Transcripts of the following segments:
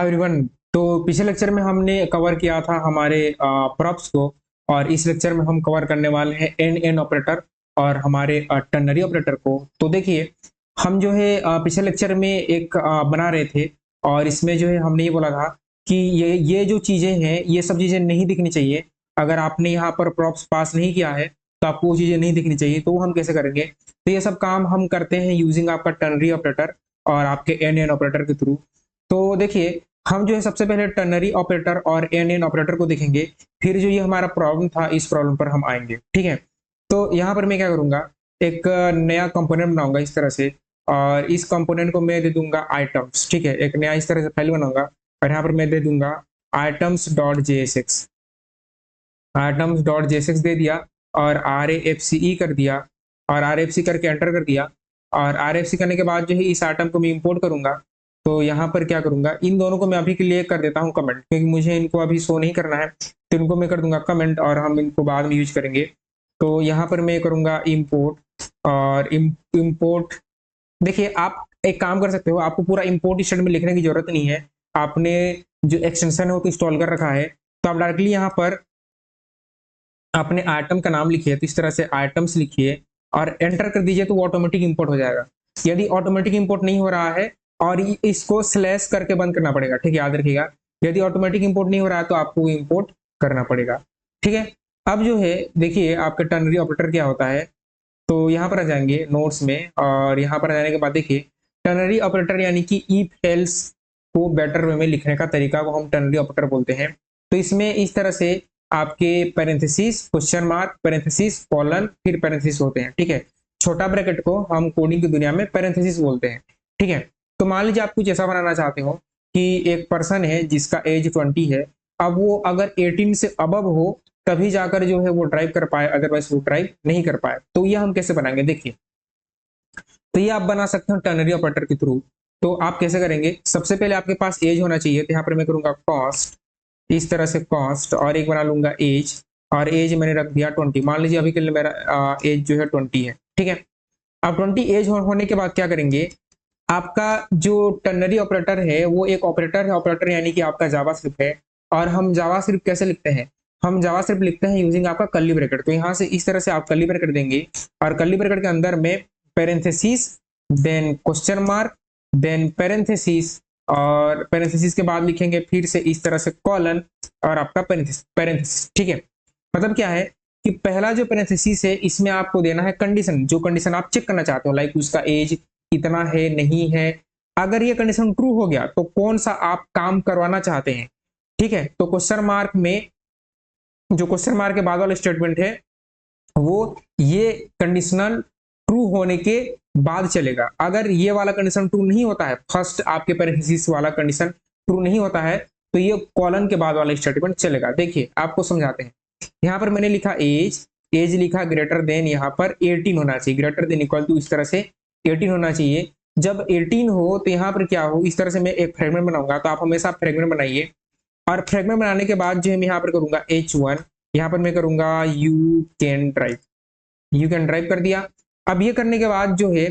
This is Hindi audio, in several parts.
Hi everyone. तो पिछले लेक्चर में हमने कवर किया था हमारे प्रॉप्स को, और इस लेक्चर में हम कवर करने वाले हैं एन एन ऑपरेटर और हमारे टर्नरी ऑपरेटर को। तो देखिए, हम जो है पिछले लेक्चर में एक बना रहे थे, और इसमें जो है हमने ये बोला था कि ये जो चीजें हैं ये सब चीजें नहीं दिखनी चाहिए। अगर आपने यहाँ पर प्रॉप्स पास नहीं किया है तो आपको वो चीजें नहीं दिखनी चाहिए। तो वो हम कैसे करेंगे? तो ये सब काम हम करते हैं यूजिंग आपका टर्नरी ऑपरेटर और आपके एन एन ऑपरेटर के थ्रू। तो देखिए, हम जो है सबसे पहले टर्नरी ऑपरेटर और एन एन ऑपरेटर को देखेंगे, फिर जो ये हमारा प्रॉब्लम था इस प्रॉब्लम पर हम आएंगे। ठीक है, तो यहाँ पर मैं क्या करूंगा, एक नया कंपोनेंट बनाऊंगा इस तरह से, और इस कंपोनेंट को मैं दे दूंगा आइटम्स। ठीक है, एक नया इस तरह से फाइल बनाऊंगा और यहाँ पर मैं दे दूंगा items dot JSX. Items dot JSX दे दिया और आर ए एफ सी ई कर दिया, और आर एफ सी करके एंटर कर दिया। और आर एफ सी करने के बाद जो है इस आइटम को मैं इंपोर्ट करूंगा। तो यहाँ पर क्या करूंगा, इन दोनों को मैं अभी के लिए कर देता हूँ कमेंट, क्योंकि मुझे इनको अभी शो नहीं करना है। तो इनको मैं कर दूंगा कमेंट और हम इनको बाद में यूज करेंगे। तो यहाँ पर मैं करूंगा इम्पोर्ट और इम्पोर्ट। देखिए, आप एक काम कर सकते हो, आपको पूरा इम्पोर्ट स्टेटमेंट में लिखने की जरूरत नहीं है। आपने जो एक्सटेंशन है वो इंस्टॉल कर रखा है, तो आप डायरेक्टली यहाँ पर अपने आइटम का नाम लिखिए। तो इस तरह से आइटम्स लिखिए और एंटर कर दीजिए, तो वो ऑटोमेटिक इंपोर्ट हो जाएगा। यदि ऑटोमेटिक इंपोर्ट नहीं हो रहा है, और इसको स्लैश करके बंद करना पड़ेगा। ठीक है, याद रखिएगा, यदि ऑटोमेटिक इंपोर्ट नहीं हो रहा है तो आपको इंपोर्ट करना पड़ेगा। ठीक है, अब जो है देखिए आपका टर्नरी ऑपरेटर क्या होता है। तो यहाँ पर आ जाएंगे नोट्स में, और यहाँ पर आ जाने के बाद देखिए टर्नरी ऑपरेटर यानी कि इफ एल्स को बेटर वे में लिखने का तरीका को हम टर्नरी ऑपरेटर बोलते हैं। तो इसमें इस तरह से आपके parenthesis, question mark, parenthesis, colon, फिर पैरेंथेसिस होते हैं। ठीक है, छोटा ब्रैकेट को हम कोडिंग की दुनिया में पैरेंथेसिस बोलते हैं। ठीक है, तो मान लीजिए आप कुछ ऐसा बनाना चाहते हो कि एक पर्सन है जिसका एज 20 है। अब वो अगर 18 से अबव हो तभी जाकर जो है वो ड्राइव कर पाए, अदरवाइज वो ड्राइव नहीं कर पाए। तो ये हम कैसे बनाएंगे, देखिए। तो ये आप बना सकते हो टर्नरी ऑपरेटर के थ्रू। तो आप कैसे करेंगे, सबसे पहले आपके पास एज होना चाहिए। तो यहाँ पर मैं करूंगा कॉस्ट, इस तरह से कॉस्ट, और एक बना लूंगा एज, और एज मैंने रख दिया 20। मान लीजिए अभी के लिए मेरा एज जो है 20 है। ठीक है, अब 20 एज होने के बाद क्या करेंगे, आपका जो टर्नरी ऑपरेटर है वो एक ऑपरेटर है। ऑपरेटर यानी कि आपका जावास्क्रिप्ट है। और हम जावास्क्रिप्ट कैसे लिखते हैं, हम जावास्क्रिप्ट लिखते हैं यूजिंग आपका कर्ली ब्रैकेट। तो यहाँ से इस तरह से आप कर्ली ब्रैकेट देंगे, और कर्ली ब्रैकेट के अंदर में parenthesis, then question mark, then parenthesis, और पैरेंथेसिस के बाद लिखेंगे फिर से इस तरह से कॉलन, और आपका पैरेंथेसिस। ठीक है, मतलब क्या है कि पहला जो पैरेंथेसिस है इसमें आपको देना है कंडीशन, जो कंडीशन आप चेक करना चाहते हो, लाइक उसका एज इतना है नहीं है। अगर ये कंडीशन ट्रू हो गया तो कौन सा आप काम करवाना चाहते हैं। ठीक है, तो क्वेश्चन मार्क में जो क्वेश्चन मार्क के बाद वाला स्टेटमेंट है वो ये कंडीशनल ट्रू होने के बाद चलेगा। अगर ये वाला कंडीशन ट्रू नहीं होता है, फर्स्ट आपके पैरेंथेसिस वाला कंडीशन ट्रू नहीं होता है, तो ये कॉलन के बाद वाला स्टेटमेंट चलेगा। देखिए आपको समझाते हैं। यहाँ पर मैंने लिखा एज, एज लिखा ग्रेटर देन, यहाँ पर 18 होना चाहिए, ग्रेटर देन इक्वल टू इस तरह से 18 होना चाहिए। जब 18 हो तो यहाँ पर क्या हो, इस तरह से मैं एक फ्रेगमेंट बनाऊंगा। तो आप हमेशा फ्रेगमेंट बनाइए, और फ्रेगमेंट बनाने के बाद जो है मैं यहाँ पर करूंगा H1, यहाँ पर मैं करूंगा you can drive, you can drive कर दिया। अब ये करने के बाद जो है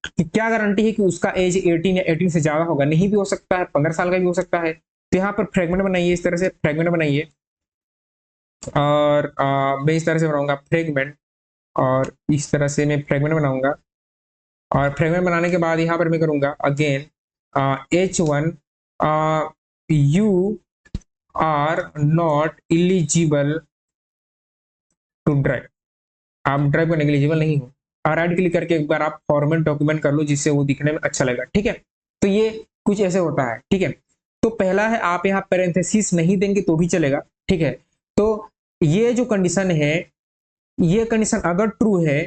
कि क्या गारंटी है कि उसका एज 18 या 18 से ज्यादा होगा, नहीं भी हो सकता है, 15 साल का भी हो सकता है। तो यहाँ पर फ्रेगमेंट बनाइए, इस तरह से फ्रेगमेंट बनाइए, और मैं इस तरह से बनाऊंगा फ्रेगमेंट, और इस तरह से मैं फ्रेगमेंट बनाऊंगा। और फ्रेगमेंट बनाने के बाद यहाँ पर मैं करूंगा again H1, you are not eligible to drive, आप ड्राइव करने के एलिजिबल नहीं हो। और राइट क्लिक करके एक बार आप फॉर्मेट डॉक्यूमेंट कर लो, जिससे वो दिखने में अच्छा लगेगा। ठीक है, तो ये कुछ ऐसे होता है। ठीक है, तो पहला है आप यहाँ पैरेंथेसिस नहीं देंगे तो भी चलेगा। ठीक है, तो ये जो कंडीशन है, ये कंडीशन अगर ट्रू है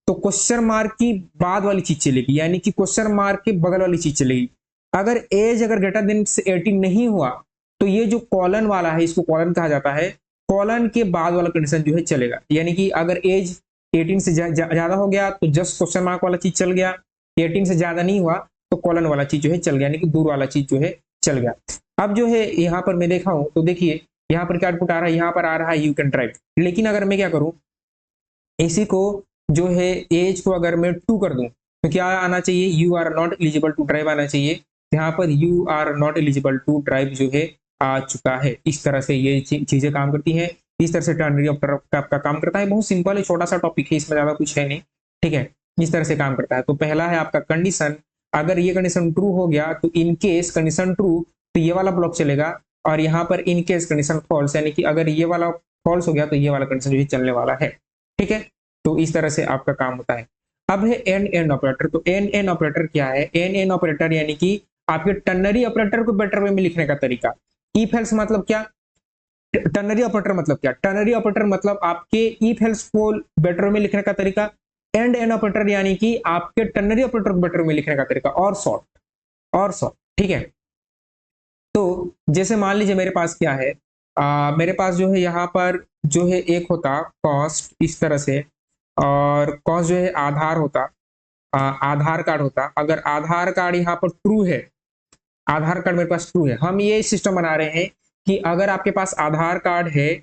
तो क्वेश्चन मार्क की बाद वाली चीज चलेगी, यानी कि क्वेश्चन मार्क के बगल वाली चीज चलेगी। अगर एज अगर ग्रेटर देन 18 नहीं हुआ तो ये जो कॉलन वाला है, इसको कॉलन कहा जाता है, कॉलन के बाद वाला कंडीशन जो है चलेगा। यानी कि अगर एज 18 से ज्यादा हो गया तो जस्ट क्वेश्चन मार्क वाला चीज चल गया, 18 से ज्यादा नहीं हुआ तो कॉलन वाला चीज जो है चल गया, यानी कि दूर वाला चीज जो है चल गया। अब जो है यहाँ पर मैं देखा हूं, तो देखिए यहाँ पर क्या आउटपुट आ रहा है, यहाँ पर आ रहा है यू कैन ड्राइव। लेकिन अगर मैं क्या करूं, इसी को जो है एज को अगर मैं 2 कर दूं तो क्या आना चाहिए, you are not eligible to drive आना चाहिए। यहाँ पर you are not eligible to drive जो है आ चुका है। इस तरह से ये चीजें काम करती है। इस तरह से टर्नरी ऑपरेटर आपका काम करता है। बहुत सिंपल है, छोटा सा टॉपिक है, इसमें ज्यादा कुछ है नहीं, ठीक है। इस तरह से काम करता है। तो पहला है आपका कंडीशन, अगर ये कंडीशन ट्रू हो गया तो इन केस कंडीशन ट्रू तो ये वाला ब्लॉक चलेगा, और यहाँ पर इन केस कंडीशन फॉल्स, यानी कि अगर ये वाला फॉल्स हो गया तो ये वाला कंडीशन जो है चलने वाला है, ठीक है। तो इस तरह से आपका काम होता है। अब है एंड एंड ऑपरेटर। तो एंड एंड ऑपरेटर क्या है? एंड एंड ऑपरेटर यानी कि आपके टर्नरी ऑपरेटर को बेटर वे में लिखने का तरीका। इफ एल्स मतलब क्या? टर्नरी ऑपरेटर मतलब क्या? टर्नरी ऑपरेटर मतलब आपके इफ एल्स को बेटर वे में लिखने का तरीका। एंड एंड ऑपरेटर यानी कि आपके टर्नरी ऑपरेटर को बेटर वे में लिखने का तरीका, और शॉर्ट, ठीक है। तो जैसे मान लीजिए मेरे पास क्या है, मेरे पास जो है यहाँ पर जो है एक होता कॉस्ट इस तरह से, और कॉस्ट जो है आधार होता, आधार कार्ड होता। अगर आधार कार्ड यहाँ पर ट्रू है, आधार कार्ड मेरे पास ट्रू है, हम ये सिस्टम बना रहे हैं कि अगर आपके पास आधार कार्ड है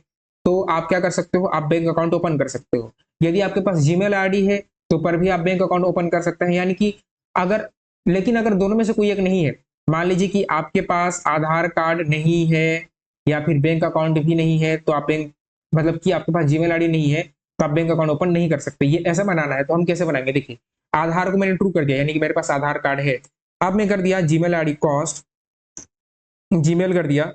तो आप क्या कर सकते हो, आप बैंक अकाउंट ओपन कर सकते हो। यदि आपके पास जीमेल आईडी है तो पर भी आप बैंक अकाउंट ओपन कर सकते हैं। यानी कि अगर, लेकिन अगर दोनों में से कोई एक नहीं है, मान लीजिए कि आपके पास आधार कार्ड नहीं है या फिर बैंक अकाउंट भी नहीं है, तो आप बैंक, मतलब कि आपके पास जीमेल आईडी नहीं है तो आप बैंक अकाउंट ओपन नहीं कर सकते। ये ऐसा बनाना है तो हम कैसे बनाएंगे? देखिए, आधार को मैंने ट्रू कर दिया, यानी कि मेरे पास आधार कार्ड है। अब मैं कर दिया जीमेल आईडी कॉस्ट, जीमेल कर दिया,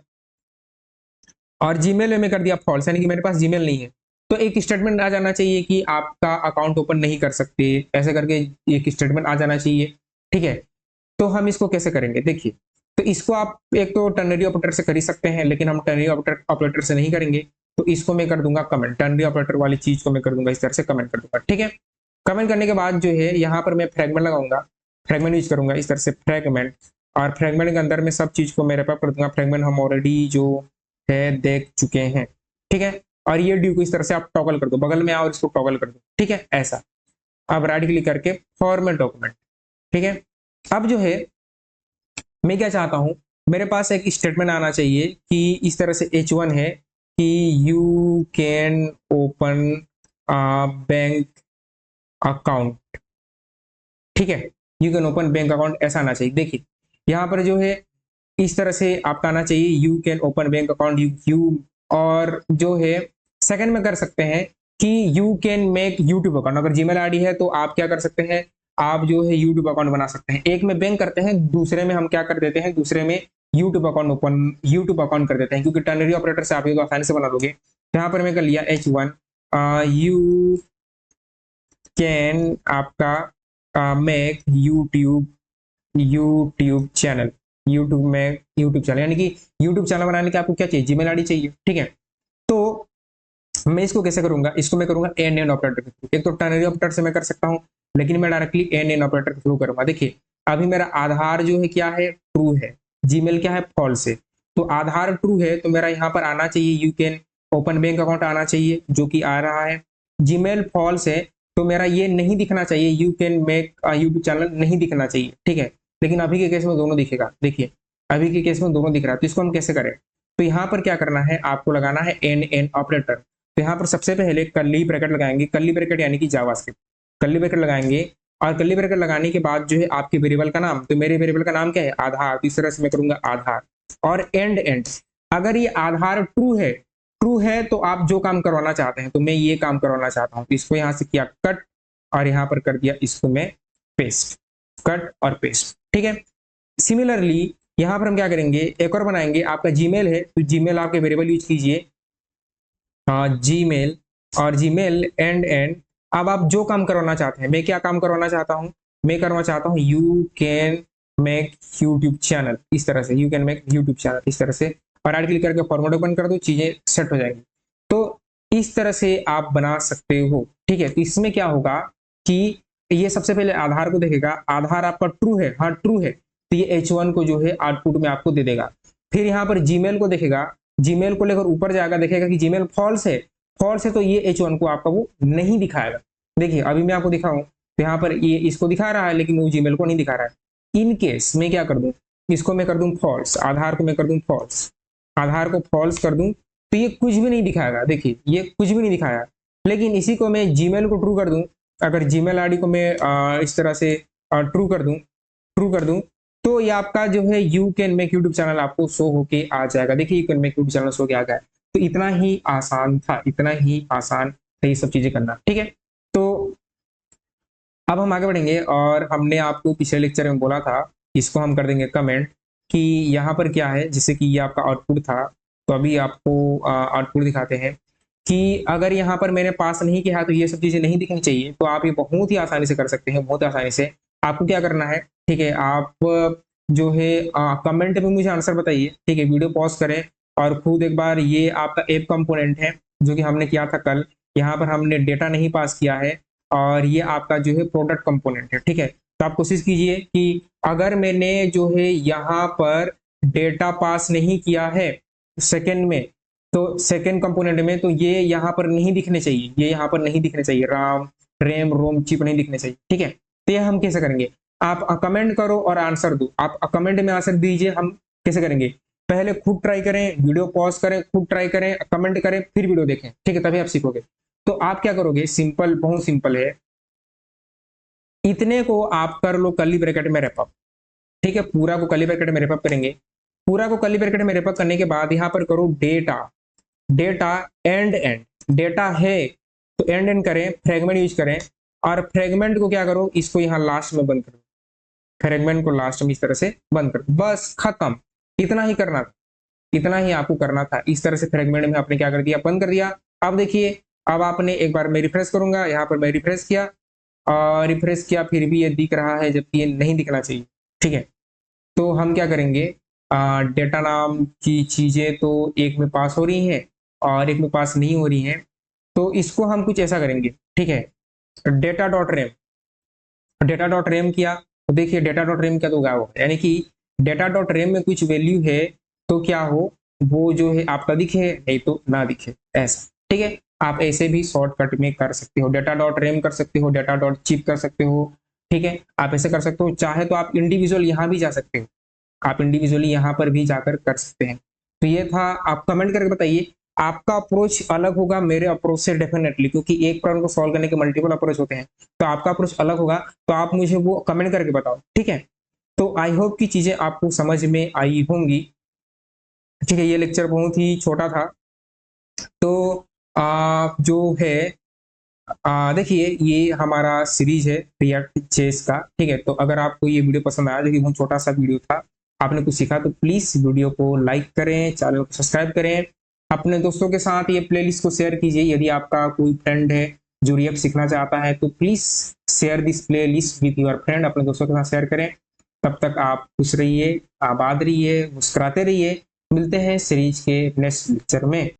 और जीमेल में कर दिया फॉल्स, यानी कि मेरे पास जीमेल नहीं है। तो एक स्टेटमेंट आ जाना चाहिए कि आपका अकाउंट ओपन नहीं कर सकते, ऐसे करके एक स्टेटमेंट आ जाना चाहिए, ठीक है। तो हम इसको कैसे करेंगे? देखिए, तो इसको आप एक तो टर्नरी ऑपरेटर से कर ही सकते हैं, लेकिन हम टर्नरी ऑपरेटर से नहीं करेंगे। तो इसको मैं कर दूंगा कमेंट, टर्नरी ऑपरेटर वाली चीज को मैं कर दूंगा इस तरह से कमेंट कर दूंगा, ठीक है। कमेंट करने के बाद जो है यहाँ पर मैं फ्रेगमेंट लगाऊंगा, फ्रेगमेंट यूज करूंगा इस तरह से फ्रेगमेंट, और फ्रेगमेंट के अंदर में सब चीज को मैं रैप कर दूंगा। फ्रेगमेंट हम ऑलरेडी जो है देख चुके हैं, ठीक है। और ये ड्यू को इस तरह से आप टॉगल कर दो, बगल में आओ और इसको टॉगल कर दो, ठीक है, ऐसा। अब राइट क्लिक करके फॉर्मेट डॉक्यूमेंट, ठीक है। अब जो है मैं क्या चाहता हूं, मेरे पास एक स्टेटमेंट आना चाहिए कि इस तरह से H1 है कि you can open bank account, ठीक है, you can open bank account, ऐसा आना चाहिए। देखिए यहाँ पर जो है इस तरह से आपका आना चाहिए, you can open bank account, you, और जो है सेकंड में कर सकते हैं कि you can make YouTube account. अगर जीमेल आईडी है तो आप क्या कर सकते हैं, आप जो है यूट्यूब अकाउंट बना सकते हैं। एक में बैंक करते हैं, दूसरे में हम क्या कर देते हैं, दूसरे में यूट्यूब अकाउंट कर देते हैं, क्योंकि टर्नरी ऑपरेटर से आप ये तो आसानी से बना लोगे। तो यहाँ पर मैं कर लिया H1, यू कैन आपका make YouTube channel, YouTube channel, यानी कि यूट्यूब चैनल बनाने के आपको क्या चाहिए, जीमेल आईडी चाहिए, ठीक है। तो मैं इसको कैसे करूंगा, इसको मैं करूंगा एंड एंड ऑपरेटर के थ्रू। एक तो टर्नरी ऑपरेटर से मैं कर सकता हूं, लेकिन मैं डायरेक्टली एंड एंड ऑपरेटर के थ्रू करूंगा। देखिए अभी मेरा आधार जो है क्या है, ट्रू है, जीमेल क्या है, फॉल्स है। तो आधार ट्रू है तो मेरा यहाँ पर आना चाहिए you can open bank account आना चाहिए, जो कि आ रहा है। जीमेल फॉल्स है तो मेरा ये नहीं दिखना चाहिए, you can make YouTube channel नहीं दिखना चाहिए, ठीक है। लेकिन अभी के केस में दोनों दिखेगा, देखिए अभी के केस में दोनों दिख रहा है। तो इसको हम कैसे करें, तो यहाँ पर क्या करना है, आपको लगाना है एंड एंड ऑपरेटर। तो यहाँ पर सबसे पहले कर्ली ब्रैकेट लगाएंगे, कर्ली ब्रैकेट यानी कि जावास्क्रिप्ट, कर्ली ब्रैकेट लगाएंगे, और कर्ली ब्रैकेट लगाने के बाद जो है आपके वेरिएबल का नाम, तो मेरे वेरिएबल का नाम क्या है, आधार, तो इस तरह से मैं करूंगा आधार, और एंड एंड। अगर ये आधार ट्रू है तो आप जो काम करवाना चाहते हैं, तो मैं ये काम करवाना चाहता हूँ, तो इसको यहाँ से किया कट, और यहाँ पर कर दिया इसको मैं पेस्ट, कट और पेस्ट, ठीक है। सिमिलरली यहाँ पर हम क्या करेंगे, एक और बनाएंगे, आपका जीमेल है तो जीमेल आपके वेरिएबल यूज कीजिए, जीमेल, और जीमेल एंड एंड। अब आप जो काम करवाना चाहते हैं, मैं क्या काम करवाना चाहता हूँ, मैं करना चाहता हूँ you can make YouTube channel, इस तरह से you can make YouTube channel, इस तरह से, और राइट क्लिक करके फॉर्मेट ओपन कर दो, चीजें सेट हो जाएंगी। तो इस तरह से आप बना सकते हो, ठीक है। तो इसमें क्या होगा कि ये सबसे पहले आधार को देखेगा, आधार आपका ट्रू है, हाँ ट्रू है, तो ये H1 को जो है आउटपुट में आपको दे देगा। फिर यहाँ पर जीमेल को देखेगा, जीमेल को लेकर ऊपर जाएगा, देखेगा कि जीमेल फॉल्स है तो ये H1 को आपका वो नहीं दिखाएगा। देखिए अभी मैं आपको दिखाऊं तो यहाँ पर ये इसको दिखा रहा है, लेकिन वो जीमेल को नहीं दिखा रहा है। इन केस मैं क्या कर दूं, इसको मैं कर दूं फॉल्स, आधार को मैं कर दूं फॉल्स, आधार को फॉल्स कर दूं, तो ये कुछ भी नहीं दिखाएगा। देखिए ये कुछ भी नहीं दिखाया, लेकिन इसी को मैं जीमेल को ट्रू कर दूं, अगर जीमेल आईडी को मैं इस तरह से ट्रू कर दूं, तो ये आपका जो है you can make YouTube channel आपको शो होके आ जाएगा। देखिए you can make YouTube channel show होके आ गया। तो इतना ही आसान था, इतना ही आसान था ये सब चीजें करना, ठीक है। तो अब हम आगे बढ़ेंगे और हमने आपको पिछले लेक्चर में बोला था, इसको हम कर देंगे कमेंट कि यहाँ पर क्या है, जैसे कि ये आपका आउटपुट था। तो अभी आपको आउटपुट दिखाते हैं कि अगर यहाँ पर मैंने पास नहीं किया तो ये सब चीजें नहीं दिखनी चाहिए। तो आप ये बहुत ही आसानी से कर सकते हैं, बहुत आसानी से। आपको क्या करना है, ठीक है, आप जो है कमेंट में मुझे आंसर बताइए, ठीक है, वीडियो पॉज करें और खुद एक बार, ये आपका ऐप कंपोनेंट है जो कि हमने किया था कल। यहाँ पर हमने डेटा नहीं पास किया है और ये आपका जो है प्रोडक्ट कंपोनेंट है, ठीक है। तो आप कोशिश कीजिए कि अगर मैंने जो है यहाँ पर डेटा पास नहीं किया है सेकंड में, तो सेकंड कंपोनेंट में, तो ये यहाँ पर नहीं दिखने चाहिए, ये यहाँ पर नहीं दिखने चाहिए, राम रैम रोम चिप नहीं दिखने चाहिए, ठीक है। तो ये हम कैसे करेंगे, आप कमेंट करो और आंसर दो। आप कमेंट में आंसर दीजिए, हम कैसे करेंगे, पहले खुद ट्राई करें, वीडियो पॉज करें, खुद ट्राई करें, कमेंट करें, फिर वीडियो देखें, ठीक है, तभी आप सीखोगे। तो आप क्या करोगे, सिंपल, बहुत सिंपल है। इतने को आप कर लो कर्ली ब्रैकेट में रैप अप, ठीक है, पूरा को कर्ली ब्रैकेट में रैप अप करेंगे। पूरा को कर्ली ब्रैकेट में रैप अप करने के बाद यहाँ पर करो data, data and and, data है तो एंड एंड करें, फ्रेगमेंट यूज करें और फ्रेगमेंट को क्या करो, इसको यहाँ लास्ट में बंद करो, फ्रेगमेंट को लास्ट में इस तरह से बंद करो, बस खत्म। इतना ही करना था, इतना ही आपको करना था। इस तरह से फ्रेगमेंट में आपने क्या कर दिया, बंद कर दिया। अब देखिए, अब आपने एक बार मैं रिफ्रेश करूंगा, यहाँ पर मैं रिफ्रेश किया और रिफ्रेश किया, फिर भी ये दिख रहा है, जबकि ये नहीं दिखना चाहिए, ठीक है। तो हम क्या करेंगे, डेटा नाम की चीजें तो एक में पास हो रही हैं और एक में पास नहीं हो रही हैं। तो इसको हम कुछ ऐसा करेंगे, ठीक है, डेटा डॉट रेम, डेटा डॉट रेम किया तो देखिए डेटा डॉट रेम क्या तो गायब हो, यानी कि डेटा डॉट रेम में कुछ वैल्यू है तो क्या हो, वो जो है आपका दिखे, नहीं तो ना दिखे, ऐसा, ठीक है। आप ऐसे भी शॉर्टकट में कर सकते हो, डेटा डॉट रेम कर सकते हो, डेटा डॉट चिप कर सकते हो, ठीक है, आप ऐसे कर सकते हो। चाहे तो आप इंडिविजुअल यहाँ भी जा सकते हो, आप इंडिविजुअली यहाँ पर भी जाकर कर सकते हैं। तो ये था, आप कमेंट करके बताइए, आपका अप्रोच अलग होगा मेरे अप्रोच से डेफिनेटली, क्योंकि एक प्रॉब्लम को सॉल्व करने के मल्टीपल अप्रोच होते हैं, तो आपका अप्रोच अलग होगा। तो आप मुझे वो कमेंट करके बताओ, ठीक है। तो आई होप की चीजें आपको समझ में आई होंगी, ठीक है। ये लेक्चर बहुत ही छोटा था। तो जो है देखिए ये हमारा सीरीज है रिएक्ट जेएस का, ठीक है। तो अगर आपको ये वीडियो पसंद आया, जो कि बहुत छोटा सा वीडियो था, आपने कुछ सीखा, तो प्लीज वीडियो को लाइक करें, चैनल को सब्सक्राइब करें, अपने दोस्तों के साथ ये प्लेलिस्ट को शेयर कीजिए। यदि आपका कोई फ्रेंड है जो रिएक्ट सीखना चाहता है, तो please share this playlist with your friend, अपने दोस्तों के साथ शेयर करें। तब तक आप खुश रहिए, आबाद रहिए, मुस्कुराते रहिए। मिलते हैं सीरीज के नेक्स्ट लेक्चर में।